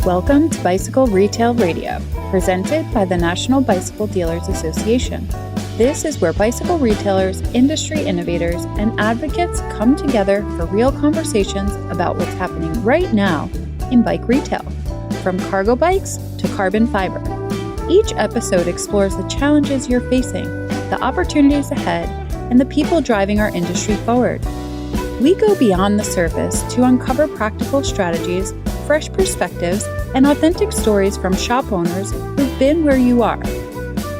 Welcome to Bicycle Retail Radio, presented by the National Bicycle Dealers Association. This is where bicycle retailers, industry innovators, and advocates come together for real conversations about what's happening right now in bike retail, from cargo bikes to carbon fiber. Each episode explores the challenges you're facing, the opportunities ahead, and the people driving our industry forward. We go beyond the surface to uncover practical strategies, fresh perspectives, and authentic stories from shop owners who've been where you are.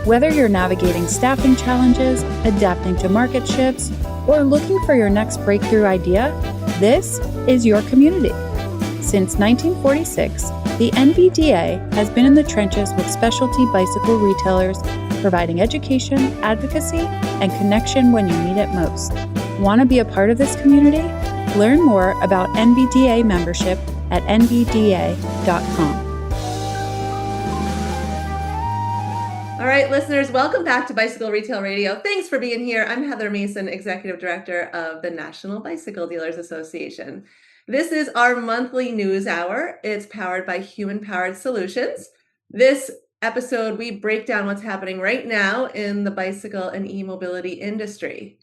Whether you're navigating staffing challenges, adapting to market shifts, or looking for your next breakthrough idea, this is your community. Since 1946, the NBDA has been in the trenches with specialty bicycle retailers, providing education, advocacy, and connection when you need it most. Want to be a part of this community? Learn more about NBDA membership at nbda.com. All right, listeners, welcome back to Bicycle Retail Radio. Thanks for being here. I'm Heather Mason, Executive Director of the National Bicycle Dealers Association. This is our monthly news hour. It's powered by Human-Powered Solutions. This episode, we break down what's happening right now in the bicycle and e-mobility industry.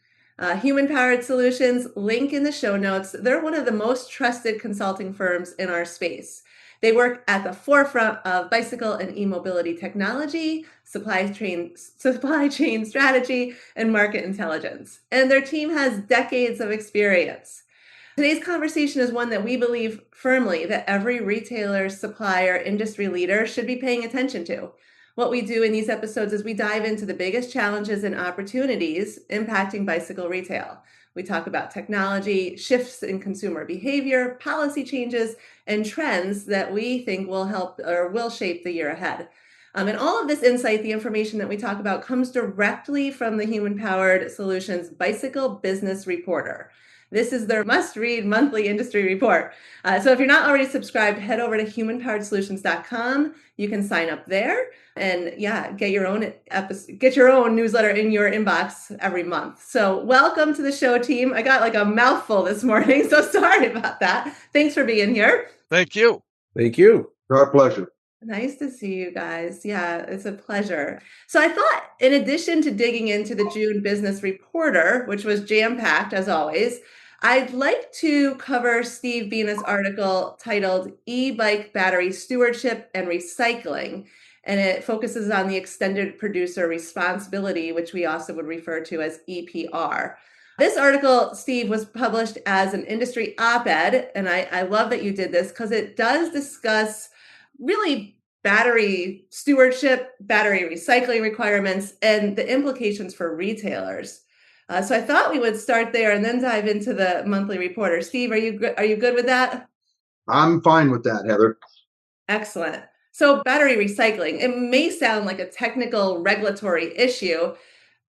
Human-Powered Solutions, link in the show notes. They're one of the most trusted consulting firms in our space. They work at the forefront of bicycle and e-mobility technology, supply chain strategy, and market intelligence. And their team has decades of experience. Today's conversation is one that we believe firmly that every retailer, supplier, industry leader should be paying attention to. What we do in these episodes is we dive into the biggest challenges and opportunities impacting bicycle retail. We talk about technology, shifts in consumer behavior, policy changes, and trends that we think will help or will shape the year ahead. And all of this insight, the information that we talk about, comes directly from the Human-Powered Solutions Bicycle Business Reporter. This is their must-read monthly industry report. So if you're not already subscribed, head over to humanpoweredsolutions.com. You can sign up there and get your own newsletter in your inbox every month. So welcome to the show, team. I got like a mouthful this morning, so sorry about that. Thanks for being here. Thank you. Thank you. Our pleasure. Nice to see you guys. Yeah, it's a pleasure. So I thought, in addition to digging into the June Business Reporter, which was jam-packed as always, I'd like to cover Steve Bina's article titled E-Bike Battery Stewardship and Recycling, and it focuses on the extended producer responsibility, which we also would refer to as EPR. This article, Steve, was published as an industry op-ed, and I love that you did this because it does discuss really battery stewardship, battery recycling requirements, and the implications for retailers. So I thought we would start there and then dive into the monthly reporter. Steve, are you good with that? I'm fine with that, Heather. Excellent. So battery recycling, it may sound like a technical regulatory issue,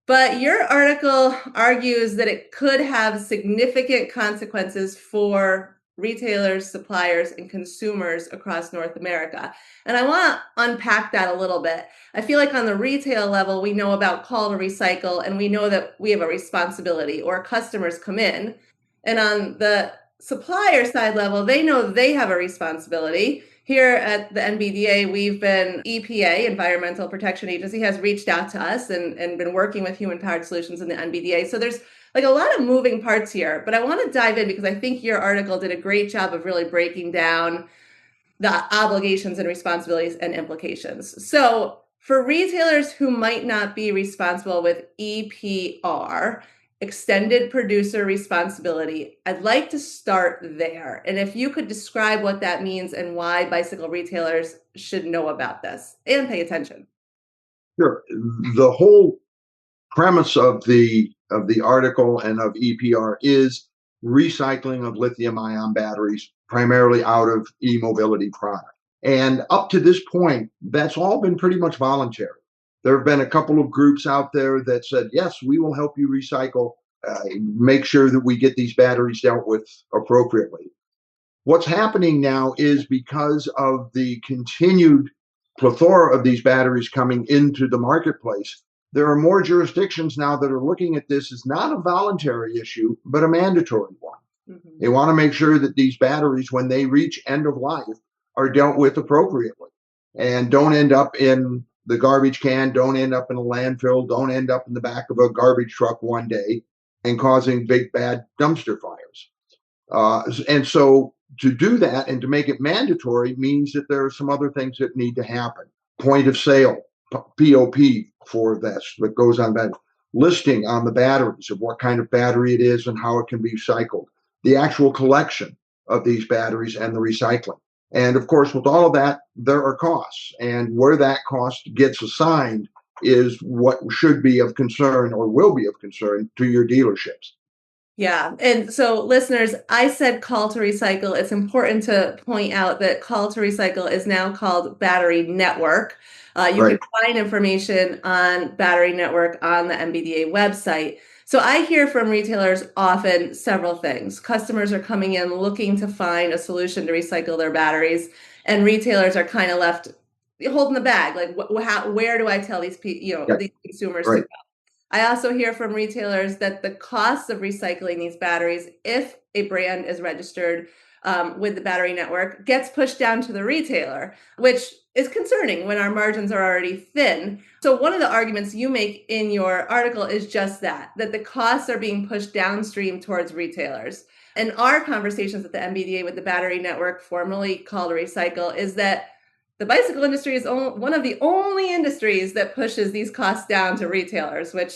but your article argues that it could have significant consequences for retailers, suppliers, and consumers across North America. And I want to unpack that a little bit. I feel like on the retail level, we know about call to recycle, and we know that we have a responsibility, or customers come in. And on the supplier side level, they know they have a responsibility. Here at the NBDA, we've been EPA, Environmental Protection Agency, has reached out to us and been working with Human-Powered Solutions in the NBDA. So there's like a lot of moving parts here, but I want to dive in because I think your article did a great job of really breaking down the obligations and responsibilities and implications. So for retailers who might not be responsible with EPR, extended producer responsibility, I'd like to start there. And if you could describe what that means and why bicycle retailers should know about this and pay attention. Sure. The whole premise of the article and of EPR is recycling of lithium-ion batteries, primarily out of e-mobility product. And up to this point, that's all been pretty much voluntary. There have been a couple of groups out there that said, yes, we will help you recycle, make sure that we get these batteries dealt with appropriately. What's happening now is because of the continued plethora of these batteries coming into the marketplace, there are more jurisdictions now that are looking at this as not a voluntary issue, but a mandatory one. Mm-hmm. They want to make sure that these batteries, when they reach end of life, are dealt with appropriately and don't end up in the garbage can, don't end up in a landfill, don't end up in the back of a garbage truck one day and causing big bad dumpster fires. And so to do that and to make it mandatory means that there are some other things that need to happen. Point of sale, POP for this, that goes on that listing on the batteries of what kind of battery it is and how it can be recycled, the actual collection of these batteries and the recycling. And of course, with all of that, there are costs. And where that cost gets assigned is what should be of concern or will be of concern to your dealerships. Yeah. And so, listeners, I said call to recycle. It's important to point out that call to recycle is now called Battery Network. You Right. can find information on Battery Network on the NBDA website. So, I hear from retailers often several things. Customers are coming in looking to find a solution to recycle their batteries, and retailers are kind of left holding the bag. Like, where do I tell these Yeah. these consumers to Right. go? I also hear from retailers that the cost of recycling these batteries, if a brand is registered with the battery network, gets pushed down to the retailer, which is concerning when our margins are already thin. So, one of the arguments you make in your article is just that the costs are being pushed downstream towards retailers. And our conversations at the NBDA with the battery network, formerly called Recycle, is that the bicycle industry is one of the only industries that pushes these costs down to retailers, which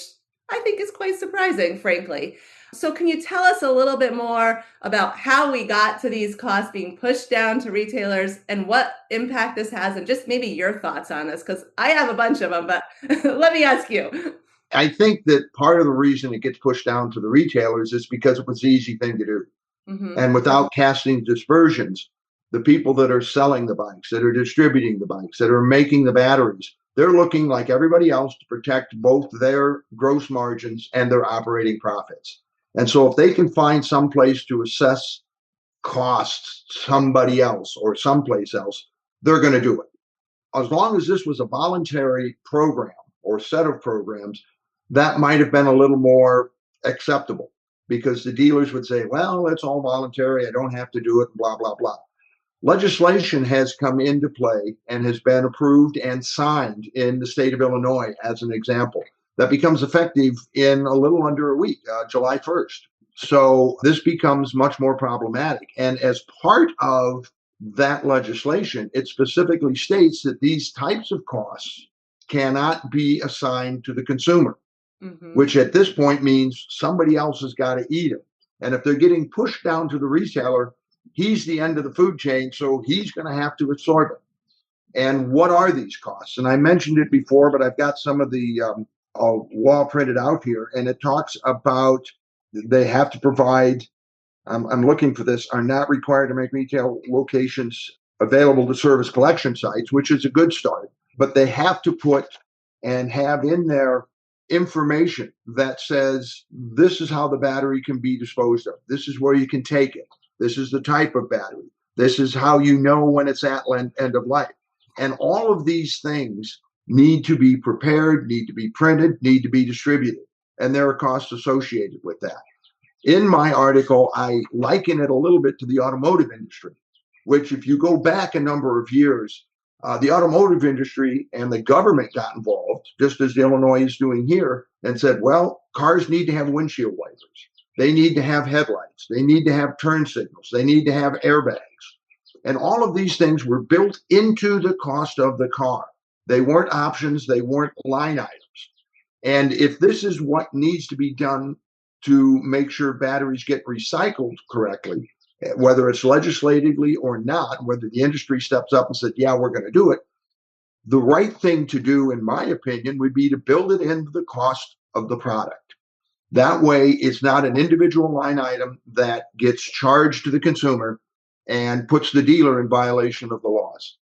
I think is quite surprising, frankly. So, can you tell us a little bit more about how we got to these costs being pushed down to retailers and what impact this has, and just maybe your thoughts on this? Because I have a bunch of them, but let me ask you. I think that part of the reason it gets pushed down to the retailers is because it was the easy thing to do. Mm-hmm. And without casting dispersions, the people that are selling the bikes, that are distributing the bikes, that are making the batteries, they're looking like everybody else to protect both their gross margins and their operating profits. And so if they can find some place to assess costs somebody else or someplace else, they're going to do it. As long as this was a voluntary program or set of programs, that might have been a little more acceptable because the dealers would say, well, it's all voluntary. I don't have to do it, blah, blah, blah. Legislation has come into play and has been approved and signed in the state of Illinois, as an example, that becomes effective in a little under a week, July 1st. So this becomes much more problematic. And as part of that legislation, it specifically states that these types of costs cannot be assigned to the consumer, which at this point means somebody else has got to eat them. And if they're getting pushed down to the retailer, he's the end of the food chain, so he's going to have to absorb it. And what are these costs? And I mentioned it before, but I've got some of the law printed out here, and it talks about they have to provide, I'm looking for this, are not required to make retail locations available to service collection sites, which is a good start. But they have to put and have in there information that says this is how the battery can be disposed of. This is where you can take it. This is the type of battery. This is how you know when it's at end of life. And all of these things need to be prepared, need to be printed, need to be distributed. And there are costs associated with that. In my article, I liken it a little bit to the automotive industry, which if you go back a number of years, the automotive industry and the government got involved, just as Illinois is doing here, and said, well, cars need to have windshield wipers. They need to have headlights. They need to have turn signals. They need to have airbags. And all of these things were built into the cost of the car. They weren't options. They weren't line items. And if this is what needs to be done to make sure batteries get recycled correctly, whether it's legislatively or not, whether the industry steps up and said, yeah, we're going to do it, the right thing to do, in my opinion, would be to build it into the cost of the product. That way, it's not an individual line item that gets charged to the consumer and puts the dealer in violation of the laws.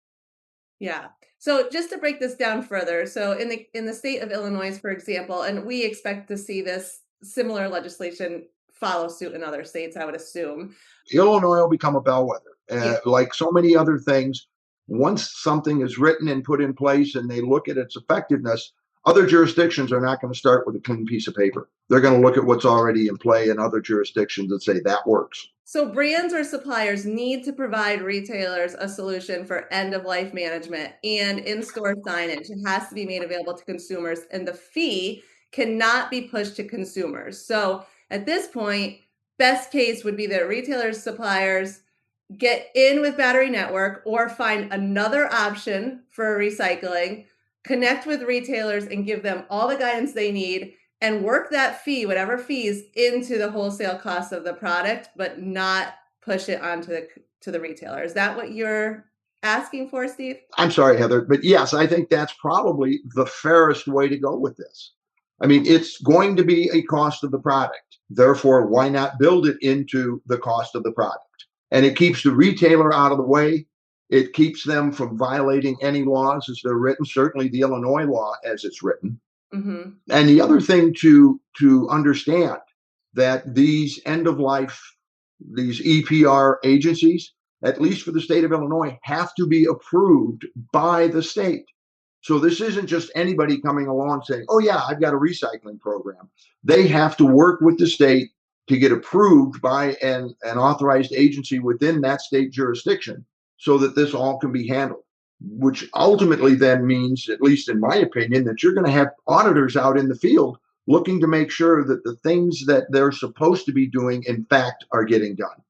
Yeah. So just to break this down further, so in the state of Illinois, for example, and we expect to see this similar legislation follow suit in other states, I would assume. Illinois will become a bellwether. Yeah. Like so many other things, once something is written and put in place and they look at its effectiveness, Other jurisdictions are not going to start with a clean piece of paper. They're going to look at what's already in play in other jurisdictions and say that works. So brands or suppliers need to provide retailers a solution for end-of-life management and in-store signage. It has to be made available to consumers, and the fee cannot be pushed to consumers. So at this point, best case would be that retailers, suppliers get in with Battery Network or find another option for recycling, connect with retailers and give them all the guidance they need, and work that fee, whatever fees, into the wholesale cost of the product, but not push it onto the retailer. Is that what you're asking for, Steve? I'm sorry, Heather, but yes, I think that's probably the fairest way to go with this. I mean, it's going to be a cost of the product. Therefore, why not build it into the cost of the product? And it keeps the retailer out of the way. It keeps them from violating any laws as they're written, certainly the Illinois law as it's written. Mm-hmm. And the other thing to understand that these end of life, these EPR agencies, at least for the state of Illinois, have to be approved by the state. So this isn't just anybody coming along saying, oh yeah, I've got a recycling program. They have to work with the state to get approved by an authorized agency within that state jurisdiction so that this all can be handled, which ultimately then means, at least in my opinion, that you're going to have auditors out in the field looking to make sure that the things that they're supposed to be doing, in fact, are getting done.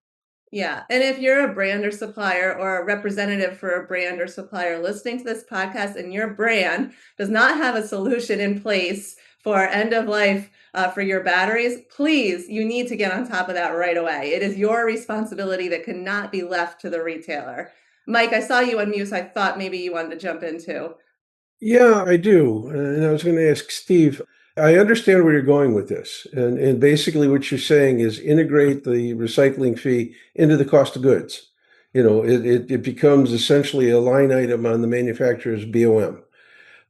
Yeah. And if you're a brand or supplier or a representative for a brand or supplier listening to this podcast and your brand does not have a solution in place for end of life for your batteries, please, you need to get on top of that right away. It is your responsibility that cannot be left to the retailer. Mike, I saw you unmute, so I thought maybe you wanted to jump in too. Yeah, I do. And I was going to ask Steve, I understand where you're going with this. And basically what you're saying is integrate the recycling fee into the cost of goods. It becomes essentially a line item on the manufacturer's BOM.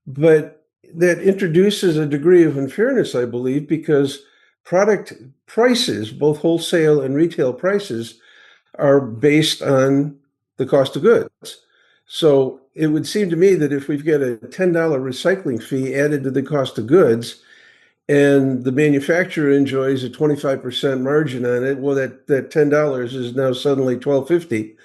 But that introduces a degree of unfairness, I believe, because product prices, both wholesale and retail prices, are based on the cost of goods. So it would seem to me that if we've got a $10 recycling fee added to the cost of goods and the manufacturer enjoys a 25% margin on it, well, that $10 is now suddenly $12.50.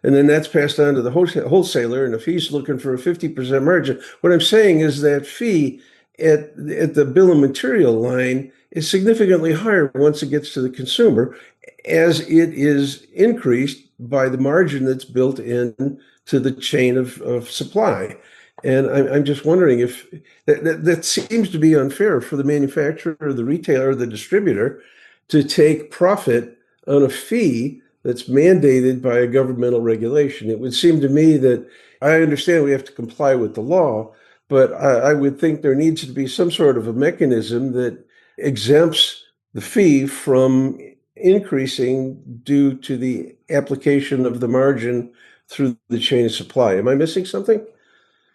And then that's passed on to the wholesaler, and if he's looking for a 50% margin, what I'm saying is that fee at the bill of material line is significantly higher once it gets to the consumer, as it is increased by the margin that's built in to the chain of supply. And I'm just wondering if that seems to be unfair for the manufacturer, the retailer, the distributor to take profit on a fee that's mandated by a governmental regulation. It would seem to me that I understand we have to comply with the law, but I would think there needs to be some sort of a mechanism that exempts the fee from increasing due to the application of the margin through the chain of supply. Am I missing something?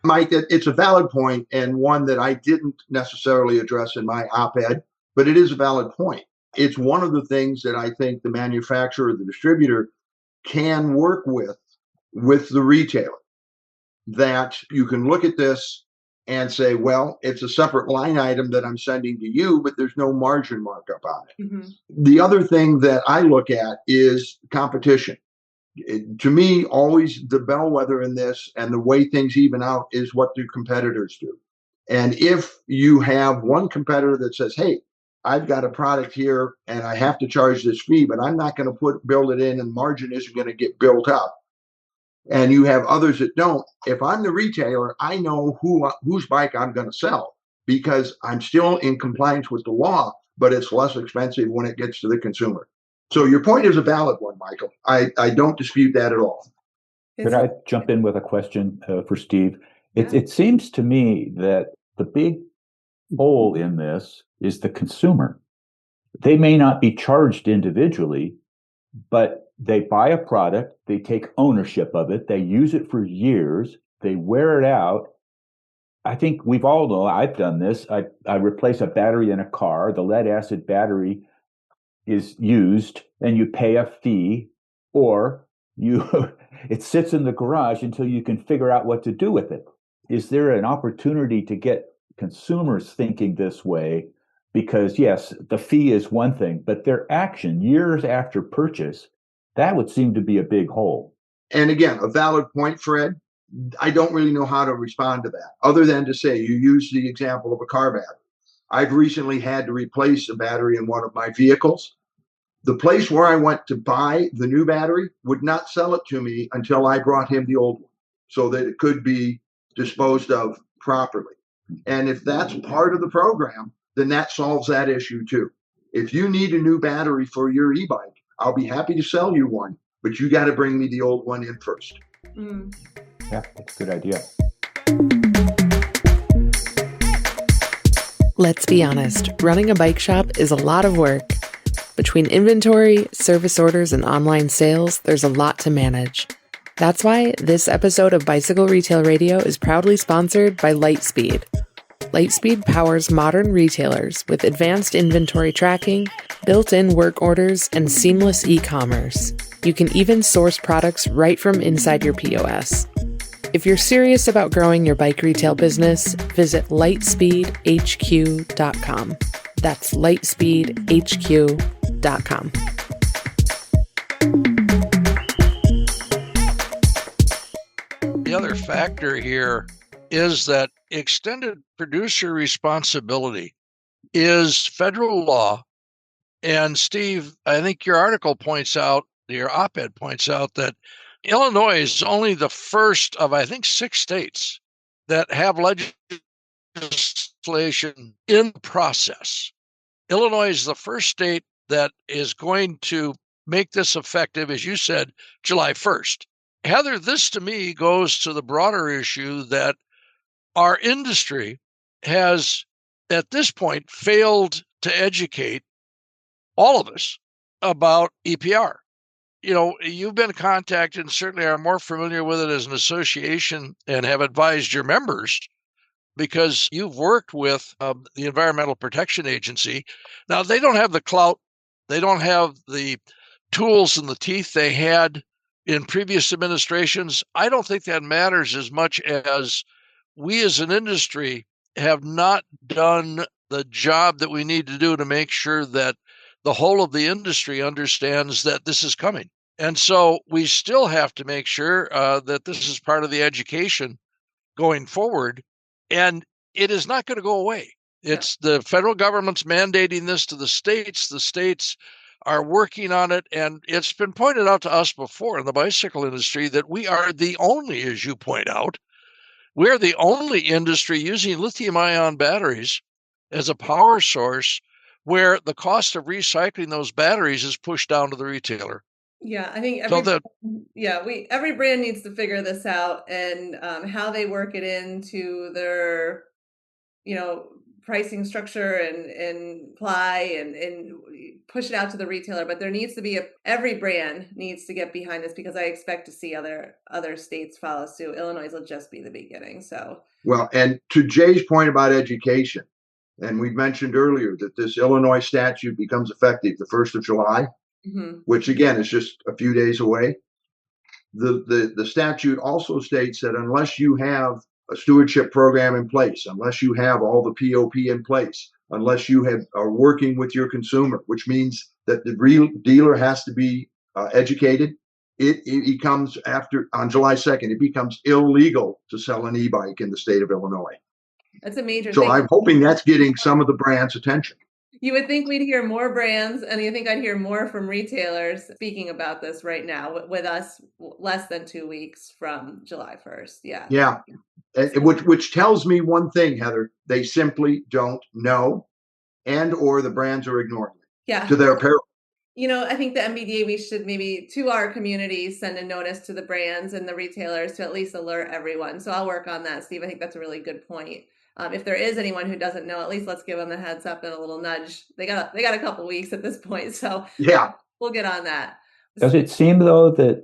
Mike, it's a valid point and one that I didn't necessarily address in my op-ed, but it is a valid point. It's one of the things that I think the manufacturer, the distributor can work with the retailer, that you can look at this and say, well, it's a separate line item that I'm sending to you, but there's no margin markup on it. Mm-hmm. The other thing that I look at is competition. To me, always the bellwether in this and the way things even out is what do competitors do. And if you have one competitor that says, hey, I've got a product here and I have to charge this fee, but I'm not going to build it in and margin isn't going to get built up. And you have others that don't. If I'm the retailer, I know whose bike I'm going to sell because I'm still in compliance with the law, but it's less expensive when it gets to the consumer. So your point is a valid one, Michael. I don't dispute that at all. Could I jump in with a question for Steve? It seems to me that the big hole in this is the consumer. They may not be charged individually, but they buy a product, they take ownership of it, they use it for years, they wear it out. I think we've all know, I've done this. I replace a battery in a car, the lead acid battery is used, and you pay a fee, or it sits in the garage until you can figure out what to do with it. Is there an opportunity to get consumers thinking this way because, yes, the fee is one thing, but their action years after purchase, that would seem to be a big hole. And again, a valid point, Fred. I don't really know how to respond to that other than to say you use the example of a car battery. I've recently had to replace a battery in one of my vehicles. The place where I went to buy the new battery would not sell it to me until I brought him the old one so that it could be disposed of properly. And if that's part of the program, then that solves that issue too. If you need a new battery for your e-bike, I'll be happy to sell you one, but you got to bring me the old one in first. Yeah, that's a good idea. Let's be honest, running a bike shop is a lot of work. Between inventory, service orders, and online sales, there's a lot to manage. That's why this episode of Bicycle Retail Radio is proudly sponsored by Lightspeed. Lightspeed powers modern retailers with advanced inventory tracking, built-in work orders, and seamless e-commerce. You can even source products right from inside your POS. If you're serious about growing your bike retail business, visit lightspeedhq.com. That's lightspeedhq.com. The other factor here is that extended producer responsibility is federal law. And Steve, I think your article points out, your op-ed points out that Illinois is only the first of, I think, 6 states that have legislation in process. Illinois is the first state that is going to make this effective, as you said, July 1st. Heather, this to me goes to the broader issue that our industry has, at this point, failed to educate all of us about EPR. You know, you've been contacted and certainly are more familiar with it as an association and have advised your members because you've worked with the Environmental Protection Agency. Now, they don't have the clout. They don't have the tools and the teeth they had in previous administrations. I don't think that matters as much as we as an industry have not done the job that we need to do to make sure that the whole of the industry understands that this is coming. And so we still have to make sure that this is part of the education going forward. And it is not going to go away. It's the federal government's mandating this to the states. The states are working on it. And it's been pointed out to us before in the bicycle industry that we are the only, as you point out, we're the only industry using lithium-ion batteries as a power source where the cost of recycling those batteries is pushed down to the retailer. Yeah, I think every brand needs to figure this out and how they work it into their, pricing structure and apply and push it out to the retailer. But there needs to be every brand needs to get behind this because I expect to see other states follow suit. Illinois will just be the beginning. So well, and to Jay's point about education, and we mentioned earlier that this Illinois statute becomes effective the 1st of July. Which again is just a few days away. The statute also states that unless you have a stewardship program in place, unless you have all the POP in place, unless you are working with your consumer, which means that the real dealer has to be educated, it becomes on July 2nd, it becomes illegal to sell an e-bike in the state of Illinois. That's a major thing. So I'm hoping that's getting some of the brands' attention. You would think we'd hear more brands, and you think I'd hear more from retailers speaking about this right now with us less than 2 weeks from July 1st. Yeah. Yeah. Which tells me one thing, Heather, they simply don't know and or the brands are ignoring it to their peril. I think the NBDA, we should maybe to our community send a notice to the brands and the retailers to at least alert everyone. So I'll work on that, Steve. I think that's a really good point. If there is anyone who doesn't know, at least let's give them the heads up and a little nudge. They got a couple weeks at this point, so yeah, we'll get on that. Does it seem though that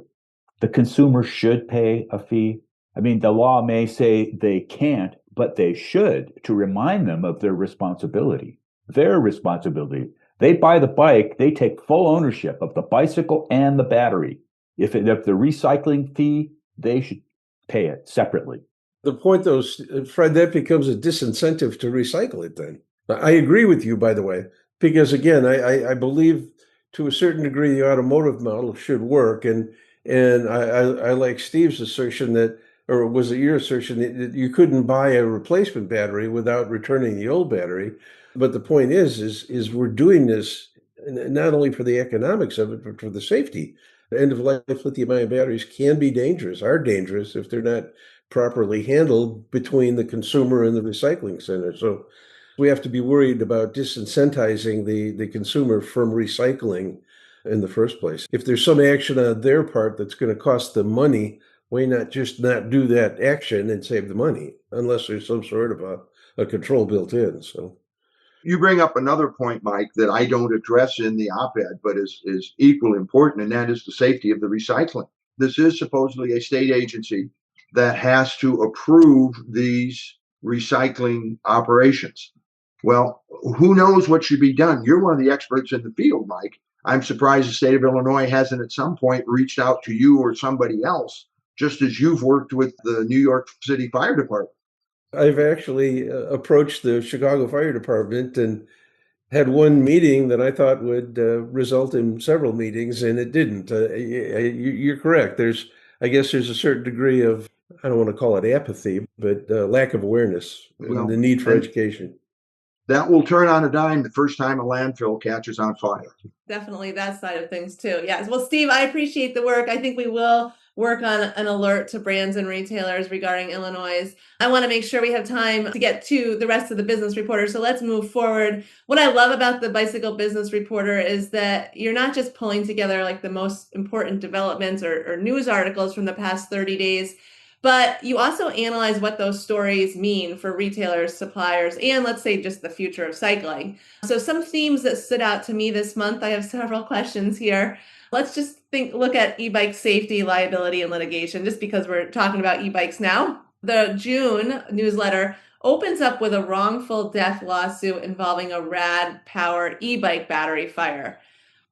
the consumer should pay a fee? I mean, the law may say they can't, but they should, to remind them of their responsibility. Their responsibility. They buy the bike, they take full ownership of the bicycle and the battery. If the recycling fee, they should pay it separately. The point, though, Fred, that becomes a disincentive to recycle it then. I agree with you, by the way, because again, I believe to a certain degree the automotive model should work. And I like Steve's assertion that, or was it your assertion that you couldn't buy a replacement battery without returning the old battery? But the point is we're doing this not only for the economics of it, but for the safety. End of life lithium-ion batteries can be dangerous, are dangerous if they're not properly handled between the consumer and the recycling center. So we have to be worried about disincentivizing the consumer from recycling in the first place. If there's some action on their part that's going to cost them money, why not just not do that action and save the money, unless there's some sort of a control built in. So You bring up another point, Mike, that I don't address in the op-ed, but is equally important, and that is the safety of the recycling. This is supposedly a state agency that has to approve these recycling operations. Well, who knows what should be done? You're one of the experts in the field, Mike. I'm surprised the state of Illinois hasn't at some point reached out to you or somebody else, just as you've worked with the New York City Fire Department. I've actually approached the Chicago Fire Department and had one meeting that I thought would result in several meetings, and it didn't. You're correct. I guess there's a certain degree of, I don't want to call it apathy, but lack of awareness and the need for education. That will turn on a dime the first time a landfill catches on fire. Definitely that side of things too. Yes. Well, Steve, I appreciate the work. I think we will work on an alert to brands and retailers regarding Illinois. I want to make sure we have time to get to the rest of the business reporter. So let's move forward. What I love about the Bicycle Business Reporter is that you're not just pulling together like the most important developments or news articles from the past 30 days, but you also analyze what those stories mean for retailers, suppliers, and let's say just the future of cycling. So some themes that stood out to me this month, I have several questions here. Let's just look at e-bike safety, liability, and litigation, just because we're talking about e-bikes now. The June newsletter opens up with a wrongful death lawsuit involving a rad power e-bike battery fire.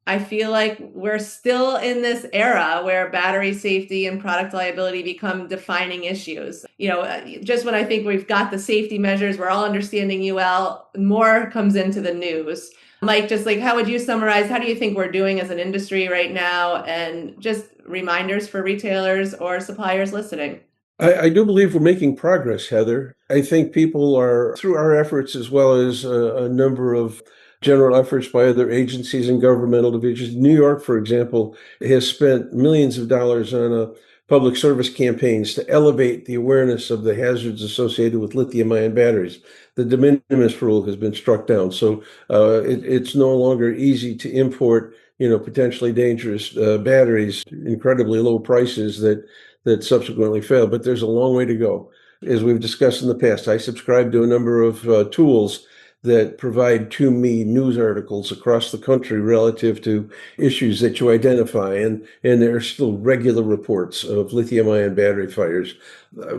I feel like we're still in this era where battery safety and product liability become defining issues. Just when I think we've got the safety measures, we're all understanding UL, more comes into the news. Mike, just like, how would you summarize, how do you think we're doing as an industry right now? And just reminders for retailers or suppliers listening. I do believe we're making progress, Heather. I think people are, through our efforts as well as a number of general efforts by other agencies and governmental divisions. New York, for example, has spent millions of dollars on public service campaigns to elevate the awareness of the hazards associated with lithium-ion batteries. The de minimis rule has been struck down, so it's no longer easy to import, potentially dangerous batteries, incredibly low prices that subsequently fail. But there's a long way to go. As we've discussed in the past, I subscribe to a number of tools that provide to me news articles across the country relative to issues that you identify. And there are still regular reports of lithium-ion battery fires.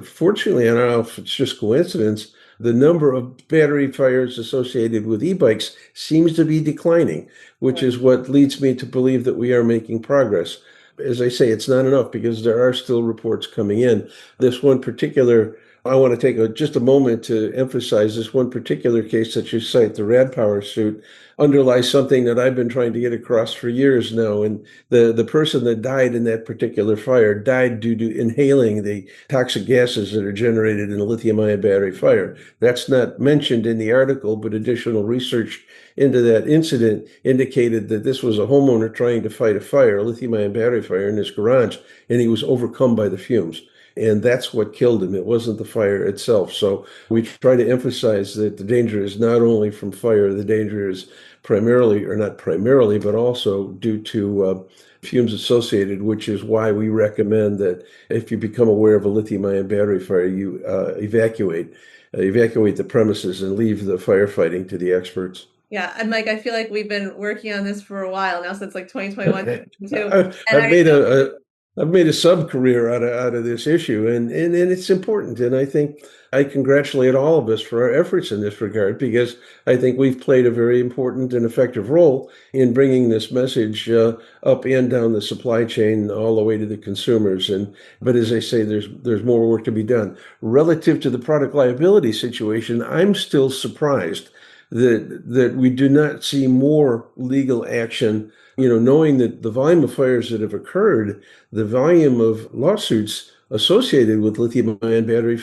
Fortunately, I don't know if it's just coincidence, the number of battery fires associated with e-bikes seems to be declining, which is what leads me to believe that we are making progress. As I say, it's not enough because there are still reports coming in. This one particular, I want to take just a moment to emphasize this one particular case that you cite, the Rad Power suit, underlies something that I've been trying to get across for years now. And the person that died in that particular fire died due to inhaling the toxic gases that are generated in a lithium-ion battery fire. That's not mentioned in the article, but additional research into that incident indicated that this was a homeowner trying to fight a fire, a lithium-ion battery fire in his garage, and he was overcome by the fumes. And that's what killed him. It wasn't the fire itself. So we try to emphasize that the danger is not only from fire, the danger is primarily, or not primarily, but also due to fumes associated, which is why we recommend that if you become aware of a lithium-ion battery fire, you evacuate the premises and leave the firefighting to the experts. Yeah, and Mike, I feel like we've been working on this for a while now, since like 2021, I've made I've made a sub-career out of this issue, and it's important. And I think I congratulate all of us for our efforts in this regard, because I think we've played a very important and effective role in bringing this message up and down the supply chain all the way to the consumers. But as I say, there's more work to be done. Relative to the product liability situation, I'm still surprised that we do not see more legal action, knowing that the volume of fires that have occurred, the volume of lawsuits associated with lithium-ion battery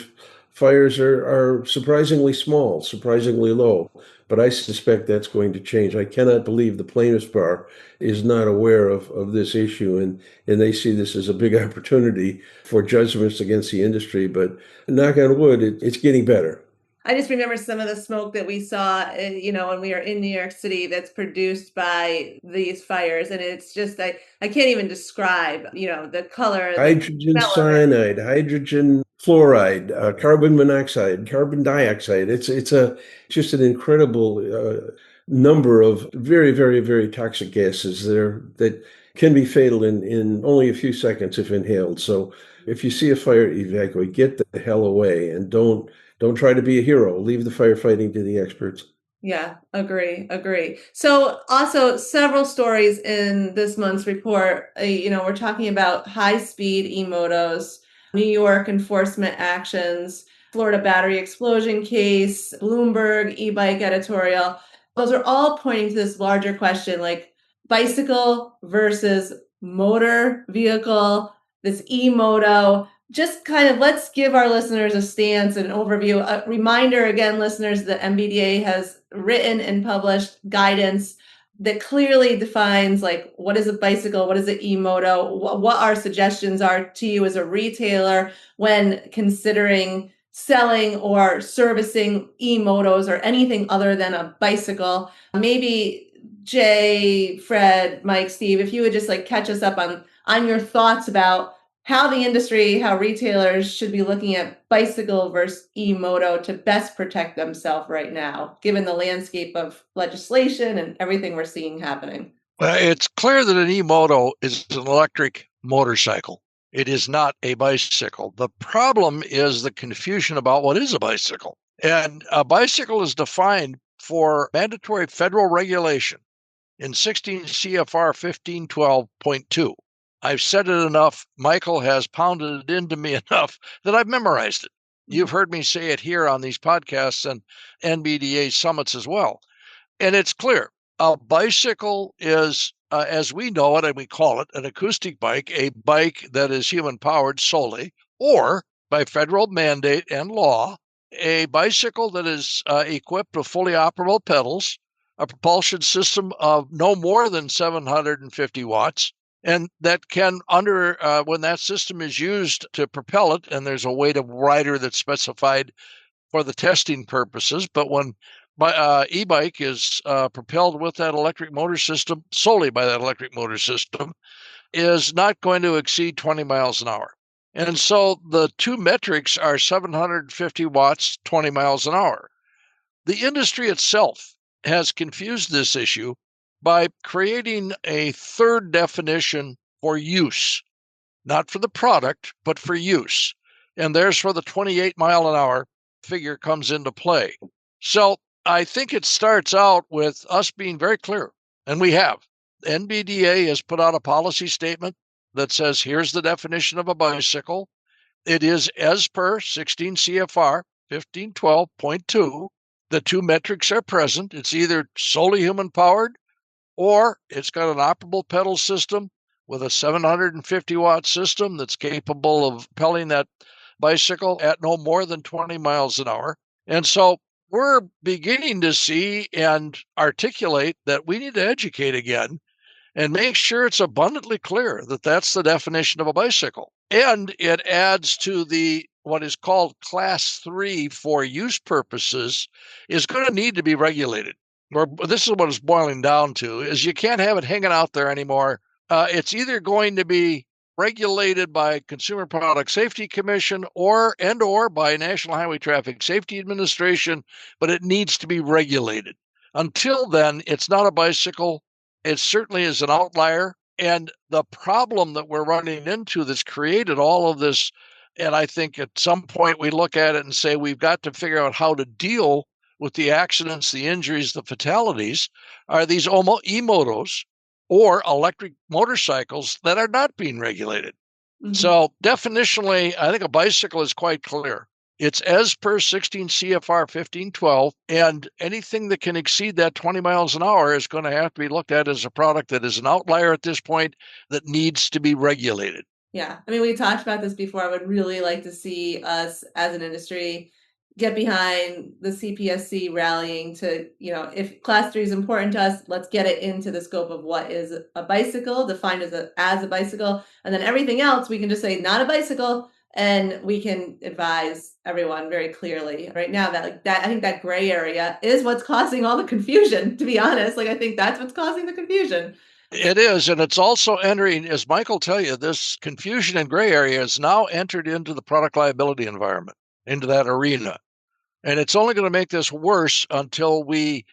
fires are surprisingly small, surprisingly low. But I suspect that's going to change. I cannot believe the plaintiffs' bar is not aware of this issue, and they see this as a big opportunity for judgments against the industry. But knock on wood, it's getting better. I just remember some of the smoke that we saw, when we were in New York City that's produced by these fires. And it's just, I can't even describe, the color. Hydrogen cyanide, hydrogen fluoride, carbon monoxide, carbon dioxide. It's just an incredible number of very, very, very toxic gases that can be fatal in only a few seconds if inhaled. So if you see a fire, evacuate, get the hell away, and don't try to be a hero. Leave the firefighting to the experts. Yeah, agree. So also several stories in this month's report, we're talking about high-speed e-motos, New York enforcement actions, Florida battery explosion case, Bloomberg e-bike editorial. Those are all pointing to this larger question, like bicycle versus motor vehicle, this e-moto. Just kind of let's give our listeners a stance and an overview. A reminder again, listeners, that NBDA has written and published guidance that clearly defines like what is a bicycle, what is an e-moto, what our suggestions are to you as a retailer when considering selling or servicing e-motos or anything other than a bicycle. Maybe Jay, Fred, Mike, Steve, if you would just like catch us up on your thoughts about how the industry, how retailers should be looking at bicycle versus e-moto to best protect themselves right now, given the landscape of legislation and everything we're seeing happening. Well, it's clear that an e-moto is an electric motorcycle. It is not a bicycle. The problem is the confusion about what is a bicycle. And a bicycle is defined for mandatory federal regulation in 16 CFR 1512.2. I've said it enough. Michael has pounded it into me enough that I've memorized it. You've heard me say it here on these podcasts and NBDA summits as well. And it's clear. A bicycle is, as we know it and we call it, an acoustic bike, a bike that is human-powered solely, or by federal mandate and law, a bicycle that is equipped with fully operable pedals, a propulsion system of no more than 750 watts, and that can, when that system is used to propel it, and there's a weight of rider that's specified for the testing purposes, but when e-bike is propelled with that electric motor system, solely by that electric motor system, is not going to exceed 20 miles an hour. And so the two metrics are 750 watts, 20 miles an hour. The industry itself has confused this issue by creating a third definition for use, not for the product, but for use. And there's where the 28 mile an hour figure comes into play. So I think it starts out with us being very clear, and we have. NBDA has put out a policy statement that says, here's the definition of a bicycle. It is as per 16 CFR 1512.2. The two metrics are present. It's either solely human-powered or it's got an operable pedal system with a 750 watt system that's capable of propelling that bicycle at no more than 20 miles an hour. And so we're beginning to see and articulate that we need to educate again and make sure it's abundantly clear that that's the definition of a bicycle. And it adds to what is called class 3 for use purposes is going to need to be regulated. Or this is what it's boiling down to, is you can't have it hanging out there anymore. It's either going to be regulated by Consumer Product Safety Commission or by National Highway Traffic Safety Administration, but it needs to be regulated. Until then, it's not a bicycle. It certainly is an outlier, And the problem that we're running into that's created all of this, and I think at some point we look at it and say we've got to figure out how to deal with the accidents, the injuries, the fatalities, are these e-motos or electric motorcycles that are not being regulated. Mhm. So definitionally, I think a bicycle is quite clear. It's as per 16 CFR 1512, and anything that can exceed that 20 miles an hour is going to have to be looked at as a product that is an outlier at this point that needs to be regulated. Yeah. I mean, we talked about this before. I would really like to see us as an industry get behind the CPSC rallying to, if class 3 is important to us, let's get it into the scope of what is a bicycle, defined as a bicycle. And then everything else, we can just say not a bicycle, and we can advise everyone very clearly. Right now, I think that gray area is what's causing all the confusion, to be honest. I think that's what's causing the confusion. It is, and it's also entering, as Michael tell you, this confusion and gray area is now entered into the product liability environment, into that arena. And it's only going to make this worse until we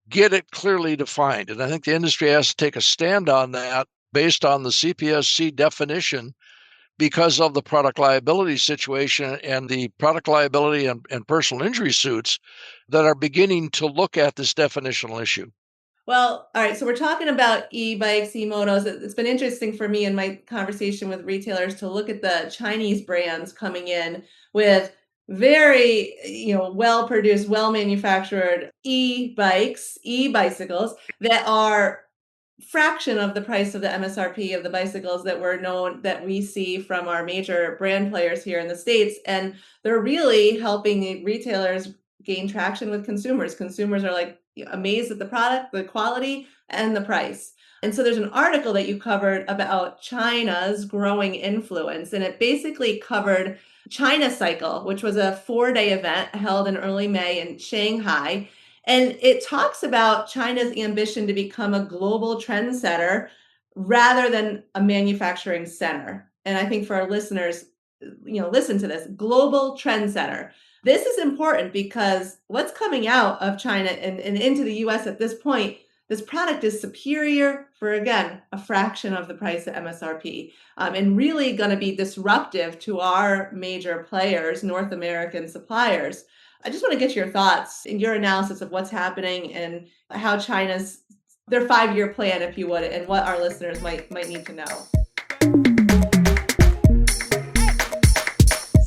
get it clearly defined. And I think the industry has to take a stand on that based on the CPSC definition because of the product liability situation and the product liability and personal injury suits that are beginning to look at this definitional issue. Well, all right. So we're talking about e-bikes, e-motos. It's been interesting for me in my conversation with retailers to look at the Chinese brands coming in with very, well-produced, well-manufactured e-bikes, e-bicycles that are fraction of the price of the MSRP of the bicycles that we see from our major brand players here in the States. And they're really helping the retailers gain traction with consumers. Consumers are amazed at the product, the quality, and the price. And so there's an article that you covered about China's growing influence, and it basically covered China Cycle, which was a 4-day event held in early May in Shanghai. And it talks about China's ambition to become a global trendsetter rather than a manufacturing center. And I think for our listeners, listen to this: global trendsetter. This is important because what's coming out of China and into the US at this point, this product is superior for, again, a fraction of the price of MSRP, and really going to be disruptive to our major players, North American suppliers. I just want to get your thoughts and your analysis of what's happening and how China's, their 5-year plan, if you would, and what our listeners might need to know.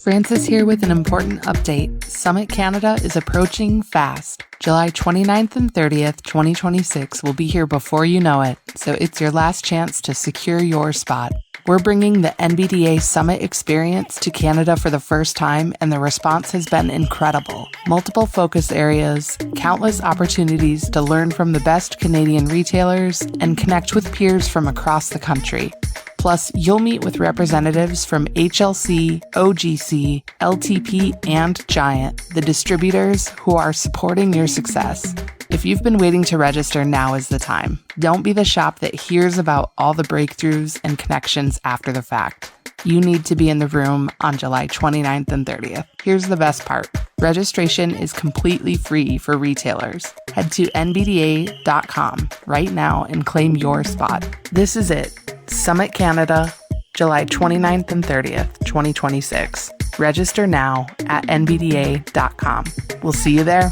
Francis here with an important update. Summit Canada is approaching fast. July 29th and 30th, 2026 will be here before you know it, so it's your last chance to secure your spot. We're bringing the NBDA Summit experience to Canada for the first time, and the response has been incredible. Multiple focus areas, countless opportunities to learn from the best Canadian retailers, and connect with peers from across the country. Plus, you'll meet with representatives from HLC, OGC, LTP, and Giant, the distributors who are supporting your success. If you've been waiting to register, now is the time. Don't be the shop that hears about all the breakthroughs and connections after the fact. You need to be in the room on July 29th and 30th. Here's the best part. Registration is completely free for retailers. Head to NBDA.com right now and claim your spot. This is it. Summit Canada, July 29th and 30th, 2026. Register now at NBDA.com. We'll see you there.